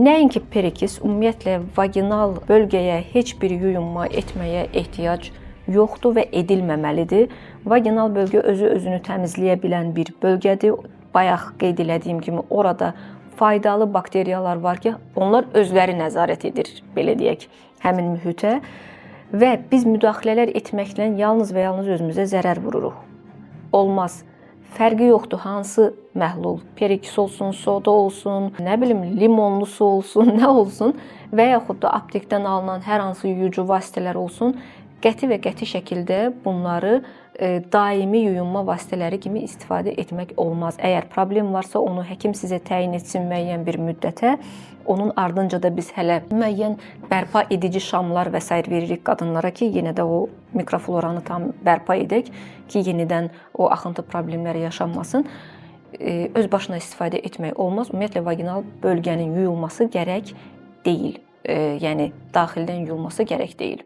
Nəinki perikis, ümumiyyətlə vaginal bölgəyə heç bir yuyunma etməyə ehtiyac yoxdur və edilməməlidir. Vaginal bölgə özünü təmizləyə bilən bir bölgədir. Bayaq qeyd elədiyim kimi orada faydalı bakteriyalar var ki, onlar özləri nəzarət edir, belə deyək, həmin mühitə və biz müdaxilələr etməklə yalnız və yalnız özümüzə zərər vururuq. Olmaz. Fərqi yoxdur, hansı məhlul, perikis olsun, soda olsun, nə bilim, limonlu su olsun, nə olsun və yaxud da aptekdən alınan hər hansı yuyucu vasitələr olsun, qəti və qəti şəkildə bunları daimi yuyunma vasitələri kimi istifadə etmək olmaz. Əgər problem varsa, onu həkim sizə təyin etsin müəyyən bir müddətə. Onun ardınca da biz hələ müəyyən bərpa edici şamlar və s. veririk qadınlara ki, yenə də o mikrofloranı tam bərpa edək ki, yenidən o axıntı problemləri yaşanmasın. Öz başına istifadə etmək olmaz. Ümumiyyətlə, vaginal bölgənin yuyulması gərək deyil. Yəni, daxildən yuyulması gərək deyil.